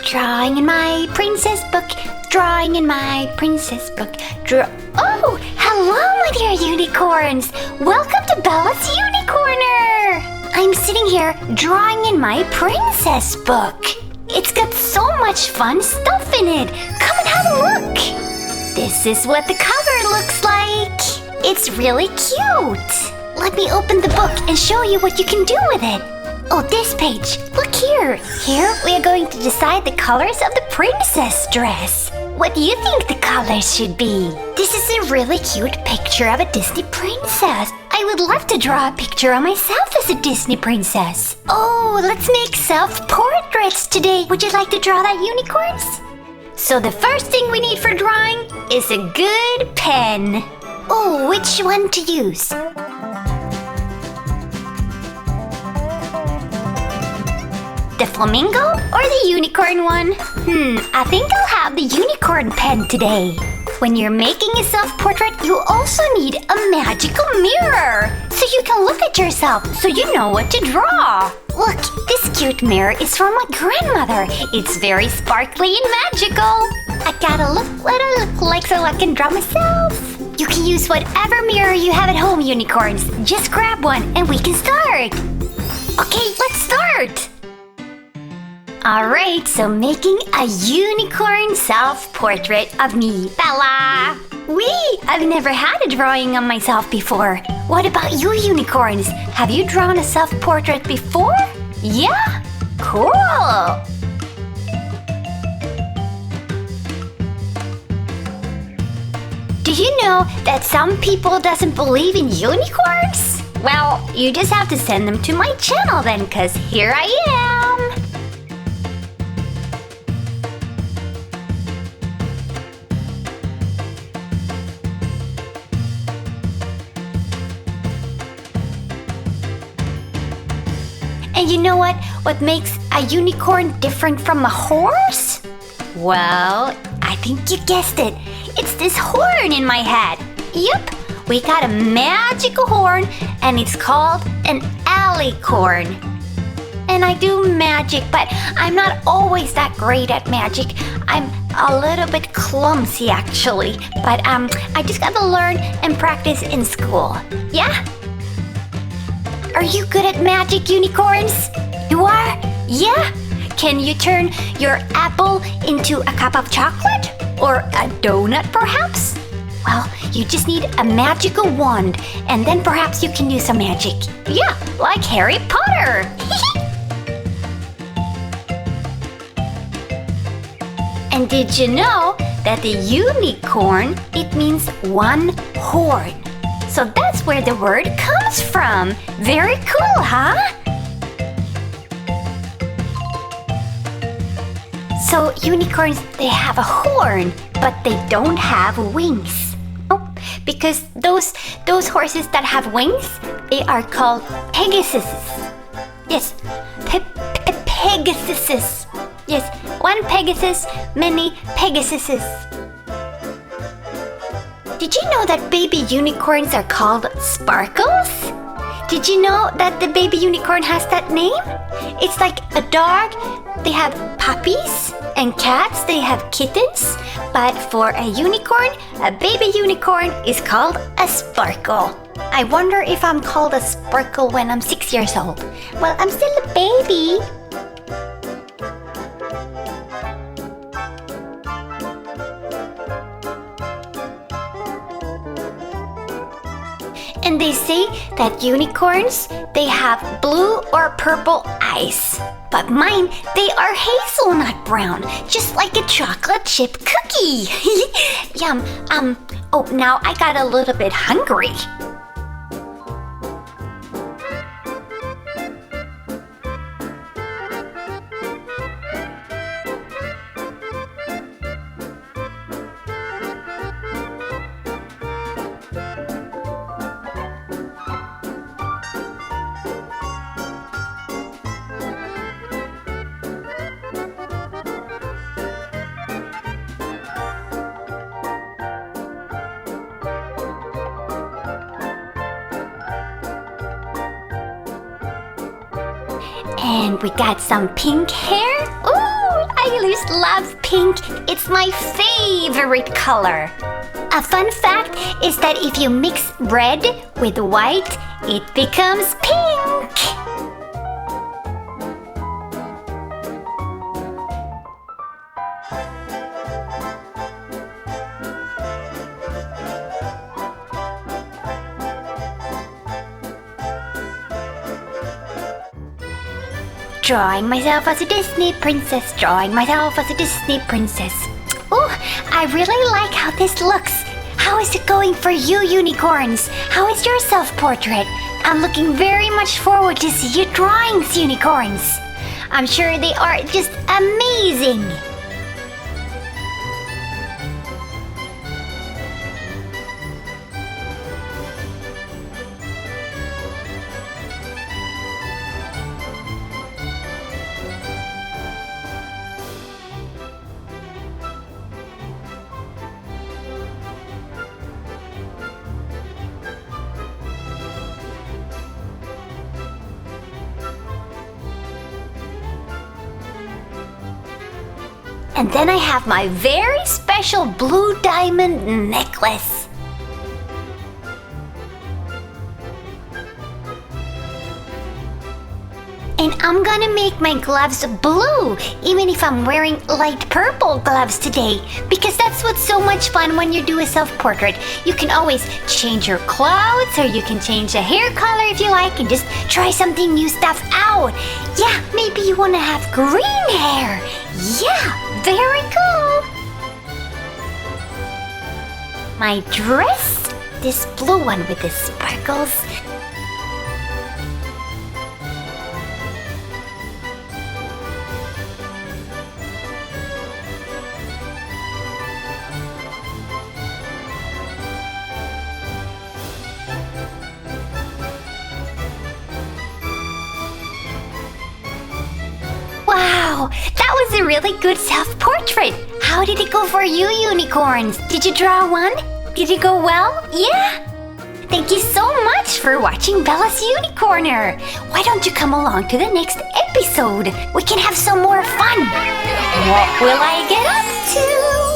Drawing in my princess book, drawing in my princess book. Oh, hello, my dear unicorns. Welcome to Bella's Unicorner. I'm sitting here drawing in my princess book. It's got so much fun stuff in it. Come and have a look. This is what the cover looks like. It's really cute. Let me open the book and show you what you can do with it. Oh, this page. Look here. Here we are going to decide the colors of the princess dress. What do you think the colors should be? This is a really cute picture of a Disney princess. I would love to draw a picture of myself as a Disney princess. Oh, let's make self-portraits today. Would you like to draw that, unicorns? So the first thing we need for drawing is a good pen. Oh, which one to use? The flamingo or the unicorn one? I think I'll have the unicorn pen today. When you're making a self-portrait, you also need a magical mirror so you can look at yourself so you know what to draw. Look, this cute mirror is from my grandmother. It's very sparkly and magical. I gotta look what I look like so I can draw myself. You can use whatever mirror you have at home, unicorns. Just grab one and we can start. Okay, let's start. Alright, so making a unicorn self-portrait of me, Bella. Wee! I've never had a drawing of myself before. What about you, unicorns? Have you drawn a self-portrait before? Yeah? Cool! Do you know that some people doesn't believe in unicorns? Well, you just have to send them to my channel then, cause here I am! And you know what? What makes a unicorn different from a horse? Well, I think you guessed it. It's this horn in my head. Yup, we got a magical horn and it's called an alicorn. And I do magic, but I'm not always that great at magic. I'm a little bit clumsy actually, but I just gotta learn and practice in school. Yeah? Are you good at magic, unicorns? You are? Yeah? Can you turn your apple into a cup of chocolate? Or a donut, perhaps? Well, you just need a magical wand, and then perhaps you can do some magic. Yeah, like Harry Potter! And did you know that the unicorn, it means one horn? So that's where the word comes from. Very cool, huh? So unicorns, they have a horn, but they don't have wings. Oh, because those horses that have wings, they are called Pegasuses. Yes, Pegasuses. Yes, one Pegasus, many Pegasuses. Did you know that baby unicorns are called sparkles? Did you know that the baby unicorn has that name? It's like a dog, they have puppies, and cats, they have kittens. But for a unicorn, a baby unicorn is called a sparkle. I wonder if I'm called a sparkle when I'm 6 years old. Well, I'm still a baby. And they say that unicorns, they have blue or purple eyes. But mine, they are hazelnut brown, just like a chocolate chip cookie. Yum, oh, now I got a little bit hungry. And we got some pink hair. Ooh, I stylers love pink. It's my favorite color. A fun fact is that if you mix red with white, it becomes pink. Drawing myself as a Disney princess, drawing myself as a Disney princess. Oh, I really like how this looks. How is it going for you, unicorns? How is your self-portrait? I'm looking very much forward to see your drawings, unicorns. I'm sure they are just amazing. And then I have my very special blue diamond necklace. And I'm gonna make my gloves blue, even if I'm wearing light purple gloves today, because that's what's so much fun when you do a self-portrait. You can always change your clothes, or you can change the hair color if you like, and just try something new stuff out. Yeah, maybe you wanna have green hair. Yeah, very cool. My dress, this blue one with the sparkles. Wow, that was a really good self-portrait. How did it go for you, unicorns? Did you draw one? Did it go well? Yeah? Thank you so much for watching Bella's Unicorner. Why don't you come along to the next episode? We can have some more fun. What will I get up to?